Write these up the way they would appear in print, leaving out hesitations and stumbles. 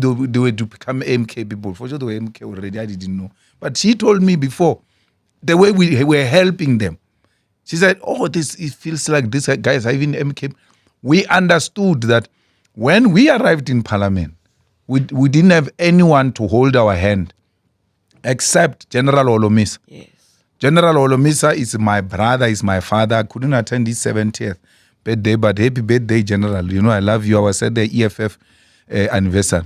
they were to become MK people. For sure they were MK already, I didn't know. But she told me before, the way we were helping them. She said, it feels like these guys are even MK. We understood that when we arrived in Parliament, we didn't have anyone to hold our hand except General Olomisa. Yes. General Olomisa is my brother, is my father. I couldn't attend his 70th birthday, but happy birthday, General. You know, I love you. I was at the EFF anniversary.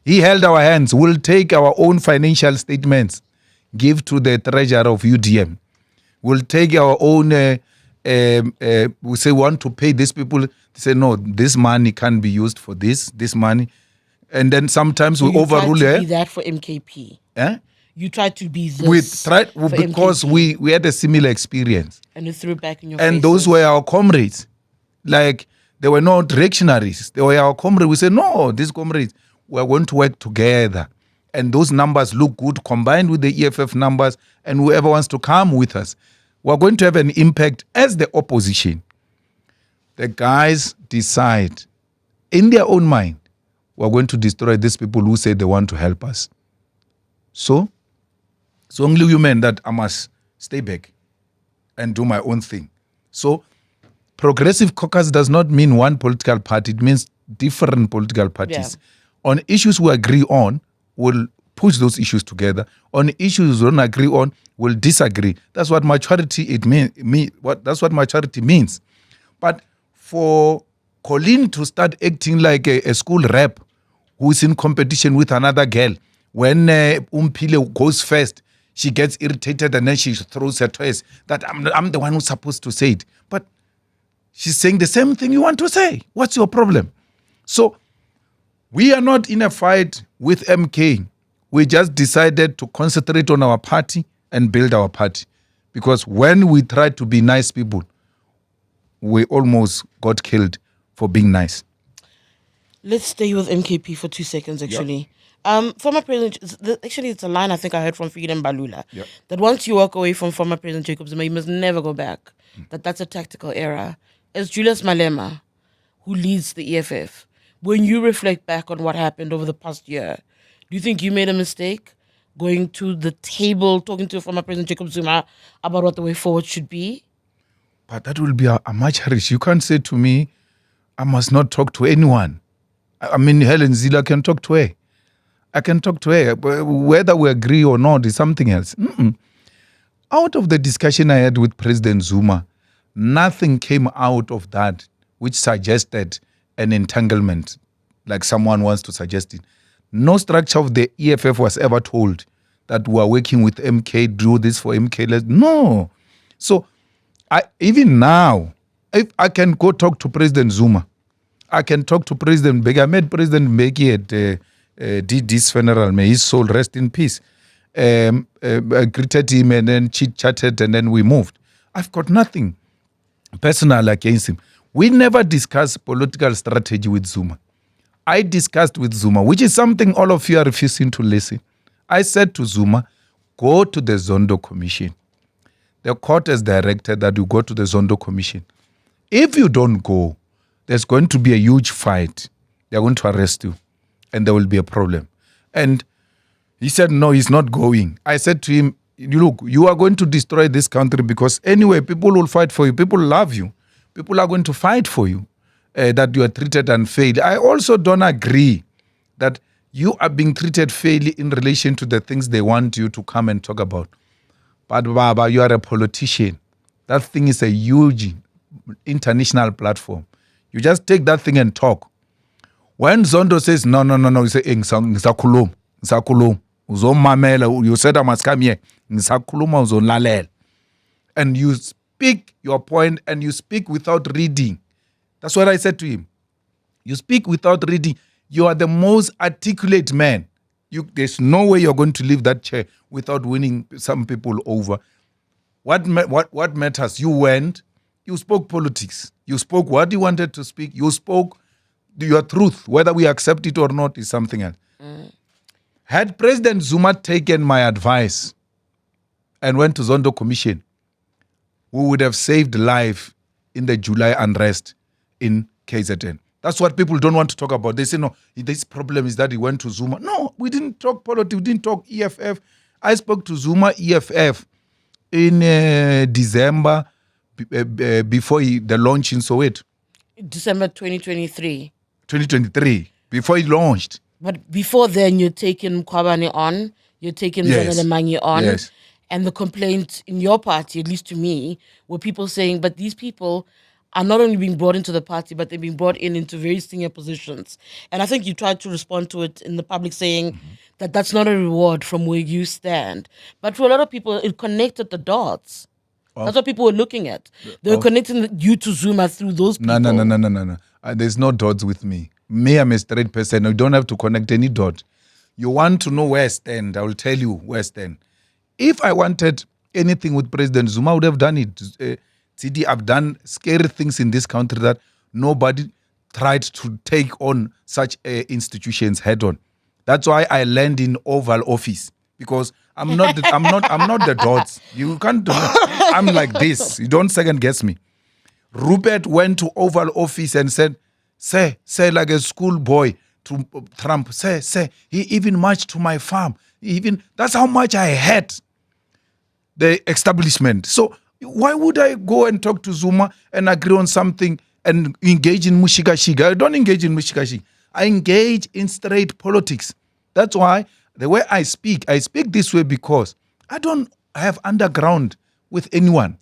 He held our hands. We'll take our own financial statements, give to the treasurer of UDM. We'll take our own, we say we want to pay these people. They say, no, this money can't be used for this money. And then sometimes we overrule it. You tried to be that for MKP. Eh? You tried to be this because MKP. we had a similar experience. And you threw it back in your face. And those were our comrades. Like, they were not reactionaries. They were our comrades. We said, no, these comrades, we're going to work together. And those numbers look good combined with the EFF numbers, and whoever wants to come with us, we're going to have an impact as the opposition. The guys decide in their own mind, we're going to destroy these people who say they want to help us. So, it's only human that I must stay back and do my own thing. So, Progressive Caucus does not mean one political party. It means different political parties. Yeah. On issues we agree on, we'll push those issues together. On issues we don't agree on, we'll disagree. That's what maturity that's what maturity means. But for Colleen to start acting like a school rep who's in competition with another girl, when Umpile goes first, she gets irritated and then she throws her toys that I'm the one who's supposed to say it. But she's saying the same thing you want to say. What's your problem? So we are not in a fight with MK. We just decided to concentrate on our party and build our party. Because when we tried to be nice people, we almost got killed for being nice. Let's stay with MKP for 2 seconds, actually. Yep. Former President, actually it's a line I think I heard from Freedom Balula, yep, that once you walk away from former President Jacob Zuma, you must never go back. That's a tactical error. As Julius Malema, who leads the EFF, when you reflect back on what happened over the past year, do you think you made a mistake going to the table, talking to former President Jacob Zuma about what the way forward should be? But that will be a much risk. You can't say to me, I must not talk to anyone. I mean, Helen Zille can talk to her. I can talk to her. Whether we agree or not is something else. Out of the discussion I had with President Zuma, nothing came out of that which suggested an entanglement, like someone wants to suggest it. No structure of the EFF was ever told that we are working with MK, do this for MK. No. So even now, if I can go talk to President Zuma, I can talk to President Mbeki. I met President Mbeki at DD's funeral. May his soul rest in peace. I greeted him and then chit-chatted and then we moved. I've got nothing personal against him. We never discussed political strategy with Zuma. I discussed with Zuma, which is something all of you are refusing to listen. I said to Zuma, go to the Zondo Commission. The court has directed that you go to the Zondo Commission. If you don't go, there's going to be a huge fight. They're going to arrest you. And there will be a problem. And he said, no, he's not going. I said to him, look, you are going to destroy this country because anyway, people will fight for you. People love you. People are going to fight for you, that you are treated unfairly. I also don't agree that you are being treated fairly in relation to the things they want you to come and talk about. But Baba, you are a politician. That thing is a huge international platform. You just take that thing and talk. When Zondo says, no, you say, ngisakhuluma. Uzomamela, you said I must come here. Ngisakhuluma uzolalela. And you speak your point and you speak without reading. That's what I said to him. You speak without reading. You are the most articulate man. There's no way you're going to leave that chair without winning some people over. What matters? You went, you spoke politics. You spoke what you wanted to speak. You spoke your truth. Whether we accept it or not is something else. Had President Zuma taken my advice and went to Zondo Commission, we would have saved life in the July unrest in KZN. That's what people don't want to talk about. They say, no, this problem is that he went to Zuma. No, we didn't talk politics. We didn't talk EFF. I spoke to Zuma EFF in December before the launch in Soweto. December 2023. 2023, before he launched. But before then, you're taking Mkhwebane on, you're taking Yes. Zanele on. Yes. And the complaint in your party, at least to me, were people saying, but these people are not only being brought into the party, but they're being brought into very senior positions. And I think you tried to respond to it in the public saying that that's not a reward from where you stand. But for a lot of people, it connected the dots. That's what people were looking at. They were connecting you to Zuma through those people. No. There's no dots with me. Me, I'm a straight person. You don't have to connect any dot. You want to know where I stand, I will tell you where I stand. If I wanted anything with President Zuma, I would have done it. TD, I've done scary things in this country that nobody tried to take on such institutions head on. That's why I land in Oval Office, because I'm not the dots. You can't do that. I'm like this. You don't second guess me. Rupert went to Oval Office and said, say like a schoolboy to Trump, say, he even marched to my farm. That's how much I hate the establishment. So why would I go and talk to Zuma and agree on something and engage in mushikashika? I don't engage in mushikashika. I engage in straight politics. That's why the way I speak this way because I don't have underground with anyone.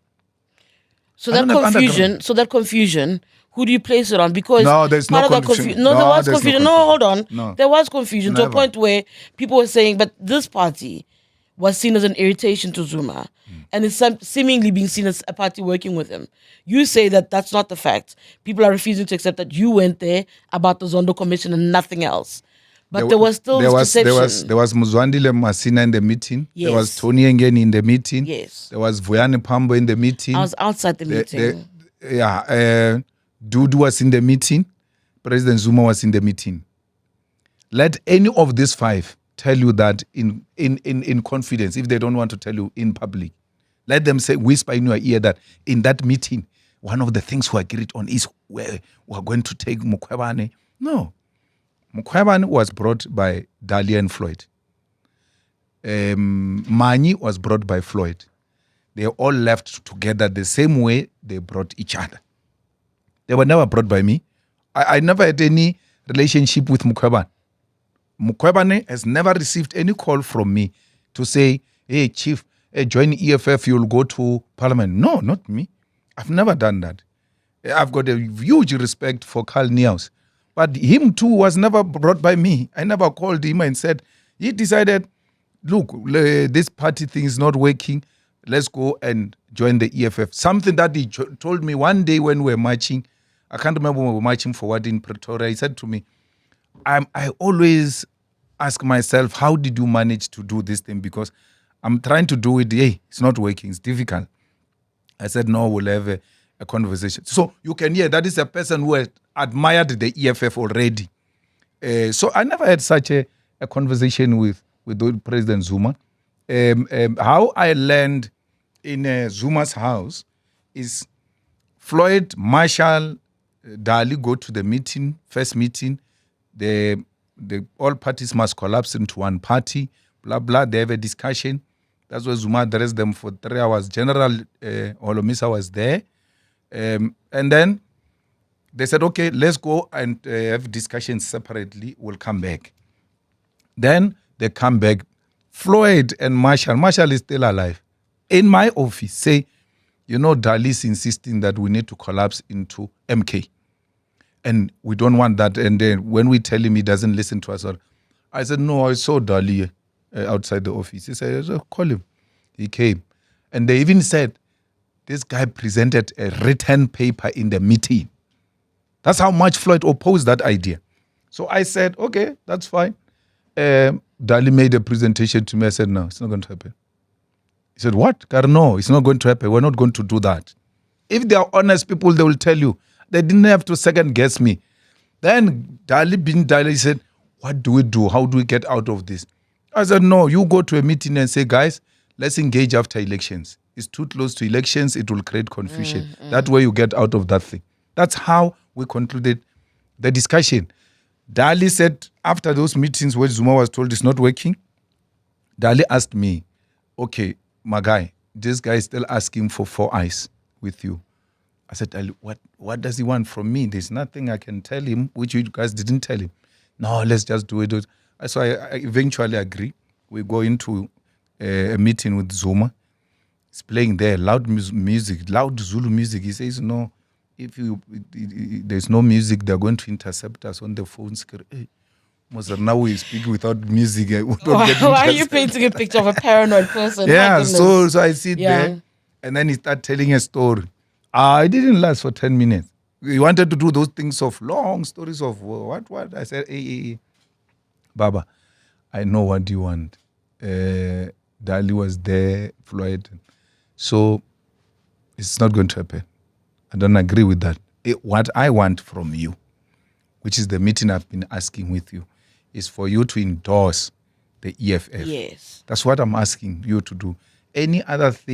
So that confusion, who do you place it on? Because no, there's no confusion. No, there was confusion. No, hold on. No. There was confusion to a point where people were saying, but this party was seen as an irritation to Zuma and is seemingly being seen as a party working with him. You say that that's not the fact. People are refusing to accept that you went there about the Zondo Commission and nothing else. But there was still perception. There was Muzwandile Masina in the meeting. Yes. There was Tony Engeni in the meeting. Yes. There was Vuyani Pambo in the meeting. I was outside the meeting. Dudu was in the meeting. President Zuma was in the meeting. Let any of these five tell you that in confidence, if they don't want to tell you in public. Let them say, whisper in your ear that in that meeting, one of the things we agreed on is we're going to take Mkhwebane. No. Mkhwebane was brought by Dahlia and Floyd. Mani was brought by Floyd. They all left together the same way they brought each other. They were never brought by me. I never had any relationship with Mkhwebane. Mkhwebane has never received any call from me to say, hey, Chief, join EFF, you'll go to Parliament. No, not me. I've never done that. I've got a huge respect for Carl Niehaus. But him too was never brought by me. I never called him and said, he decided, look, this party thing is not working. Let's go and join the EFF. Something that he told me one day when we were marching. I can't remember when we were marching for what in Pretoria. He said to me, I always ask myself, how did you manage to do this thing? Because I'm trying to do it. Hey, it's not working. It's difficult. I said, no, we'll have a conversation. So you can hear that is a person who had admired the EFF already. So I never had such a conversation with President Zuma. How I learned in Zuma's house is Floyd, Marshall, Dali go to the meeting, first meeting. The all parties must collapse into one party, blah, blah. They have a discussion. That's why Zuma addressed them for 3 hours. General Holomisa was there. And then they said, okay, let's go and have discussions separately. We'll come back. Then they come back. Floyd and Marshall is still alive. In my office, say, Dali's insisting that we need to collapse into MK. And we don't want that. And then when we tell him, he doesn't listen to us. I said, no, I saw Dali outside the office. He said, call him. He came. And they even said, this guy presented a written paper in the meeting. That's how much Floyd opposed that idea. So I said, okay, that's fine. Dali made a presentation to me. I said, no, it's not going to happen. He said, what? No, it's not going to happen. We're not going to do that. If they are honest people, they will tell you. They didn't have to second guess me. Then Dali said, what do we do? How do we get out of this? I said, no, you go to a meeting and say, guys, let's engage after elections. It's too close to elections. It will create confusion. That way you get out of that thing. That's how we concluded the discussion. Dali said, after those meetings where Zuma was told it's not working, Dali asked me, okay, my guy, this guy is still asking for 4 eyes with you. I said, Dali, what does he want from me? There's nothing I can tell him, which you guys didn't tell him. No, let's just do it. So I eventually agree. We go into a meeting with Zuma. He's playing there, loud music, loud Zulu music. He says, no, if there's no music, they're going to intercept us on the phone. Hey, now we speak without music. Why are you painting a picture of a paranoid person? Yeah, so I sit there, and then he started telling a story. It didn't last for 10 minutes. He wanted to do those things of long stories of what? I said, hey, Baba, I know what you want. Dali was there, Floyd. So it's not going to happen. I don't agree with that. What I want from you, which is the meeting I've been asking with you, is for you to endorse the EFF. Yes. That's what I'm asking you to do. Any other thing